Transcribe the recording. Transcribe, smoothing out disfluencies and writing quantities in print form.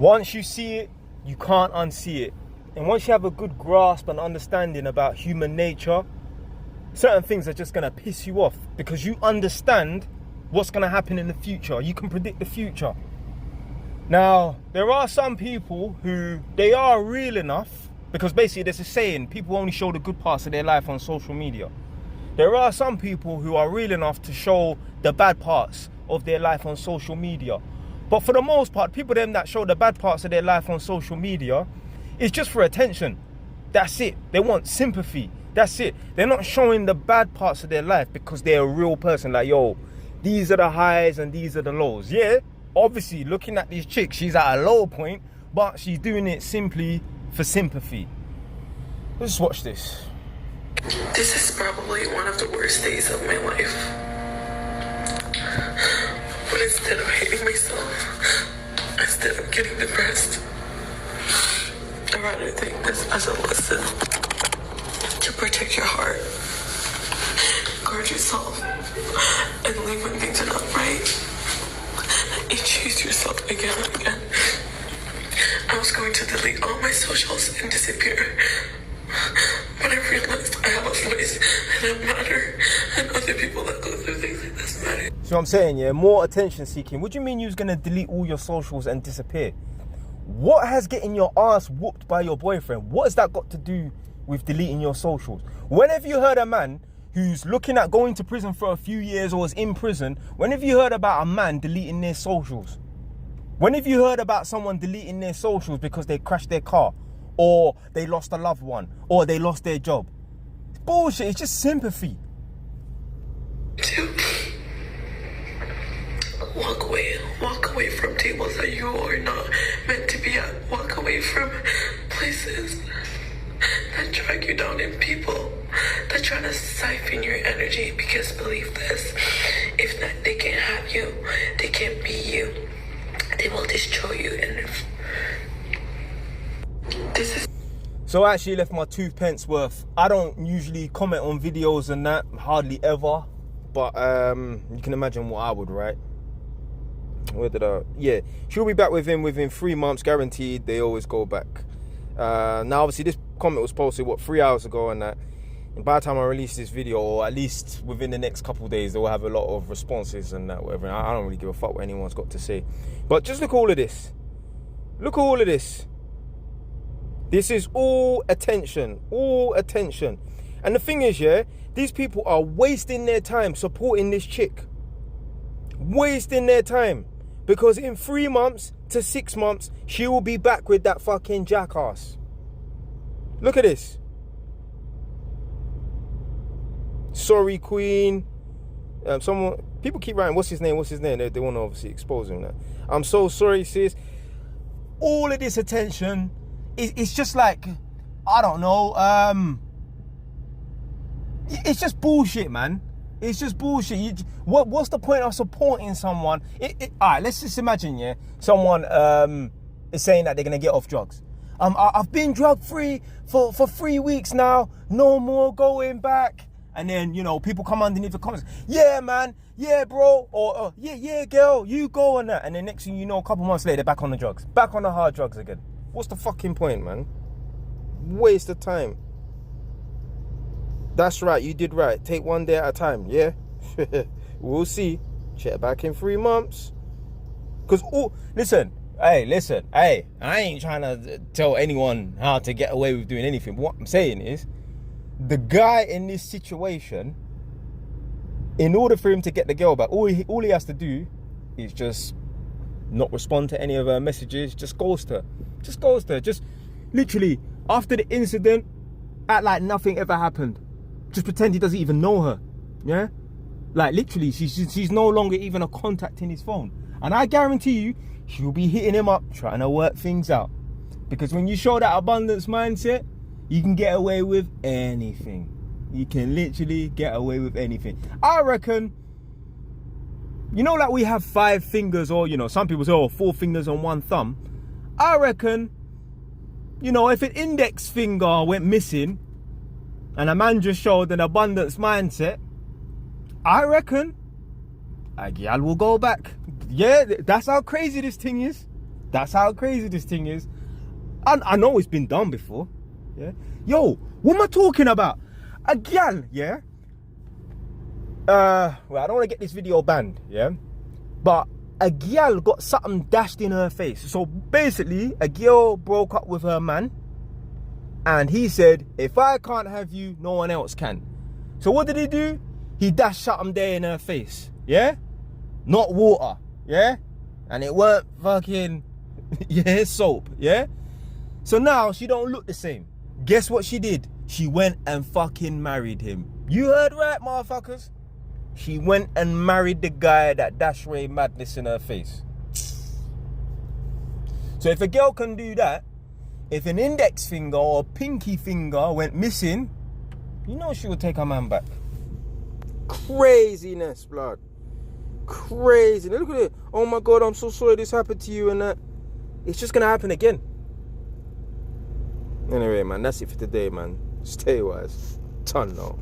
Once you see it, you can't unsee it. And once you have a good grasp and understanding about human nature, certain things are just going to piss you off because you understand what's going to happen in the future. You can predict the future. Now, there are some people who, they are real enough, because basically there's a saying, people only show the good parts of their life on social media. There are some people who are real enough to show the bad parts of their life on social media. But for the most part, people them that show the bad parts of their life on social media, it's just for attention. That's it. They want sympathy. That's it. They're not showing the bad parts of their life because they're a real person. Like, yo, these are the highs and these are the lows. Yeah, obviously, looking at this chick, she's at a low point, but she's doing it simply for sympathy. Let's watch this. This is probably one of the worst days of my life. But instead of hating myself, instead of getting depressed, I'd rather take this as a lesson to protect your heart, guard yourself, and leave when things are not right, and choose yourself again and again. I was going to delete all my socials and disappear, but I realized I have a voice and I matter, and other people that go through things like this matter. So I'm saying, yeah, more attention seeking. What do you mean you was gonna delete all your socials and disappear? What has getting your ass whooped by your boyfriend? What has that got to do with deleting your socials? When have you heard a man who's looking at going to prison for a few years or is in prison, when have you heard about a man deleting their socials? When have you heard about someone deleting their socials because they crashed their car, or they lost a loved one, or they lost their job? It's bullshit. It's just sympathy. Walk away from tables that you are not meant to be at. Walk away from places that drag you down, and people that try to siphon your energy. Because believe this, if not, they can't have you, they can't be you, they will destroy you. And if this is... So I actually left my 2 pence worth. I don't usually comment on videos and that, hardly ever, but you can imagine what I would write. Where did I? Yeah, she'll be back with him within 3 months, guaranteed. They always go back. Now, obviously, this comment was posted 3 hours ago, and that. And by the time I release this video, or at least within the next couple of days, they'll have a lot of responses and that, whatever. I don't really give a fuck what anyone's got to say. But just look at all of this. Look at all of this. This is all attention. All attention. And the thing is, yeah, these people are wasting their time supporting this chick. Wasting their time. Because in 3 months to 6 months, she will be back with that fucking jackass. Look at this. Sorry, Queen. People keep writing, what's his name? What's his name? They want to obviously expose him now. I'm so sorry, sis. All of this attention, it's just like, I don't know. It's just bullshit, man. It's just bullshit. What's the point of supporting someone? All right, let's just imagine, yeah, someone is saying that they're gonna get off drugs. I've been drug free for 3 weeks now. No more going back. And then, you know, people come underneath the comments. Yeah, man. Yeah, bro. Or yeah, girl. You go on that. And then next thing you know, a couple months later, they're back on the drugs. Back on the hard drugs again. What's the fucking point, man? Waste of time. That's right, you did right. Take one day at a time, yeah? We'll see. Check back in 3 months. Because, listen, I ain't trying to tell anyone how to get away with doing anything. But what I'm saying is, the guy in this situation, in order for him to get the girl back, all he has to do is just not respond to any of her messages, just ghost her. Just literally, after the incident, act like nothing ever happened. Just pretend he doesn't even know her, yeah? Like, literally, she's no longer even a contact in his phone. And I guarantee you, she'll be hitting him up, trying to work things out. Because when you show that abundance mindset, you can get away with anything. You can literally get away with anything. I reckon, you know, like we have 5 fingers, or, you know, some people say, oh, 4 fingers on 1 thumb. I reckon, you know, if an index finger went missing, and a man just showed an abundance mindset, I reckon a gal will go back. Yeah, that's how crazy this thing is. That's how crazy this thing is. I know it's been done before. Yeah. Yo, what am I talking about? A gal, yeah. Well, I don't want to get this video banned, yeah. But a gal got something dashed in her face. So basically, a girl broke up with her man, and he said, "If I can't have you, no one else can." So what did he do? He dashed something there in her face, yeah. Not water, yeah. And it weren't fucking, yeah, soap, yeah. So now she don't look the same. Guess what she did? She went and fucking married him. You heard right, motherfuckers. She went and married the guy that dashed away madness in her face. So if a girl can do that, if an index finger or a pinky finger went missing, you know she would take her man back. Craziness, blood. Crazy. Look at it. Oh my God, I'm so sorry this happened to you and that. It's just gonna happen again. Anyway, man, that's it for today, man. Stay wise. Ton now.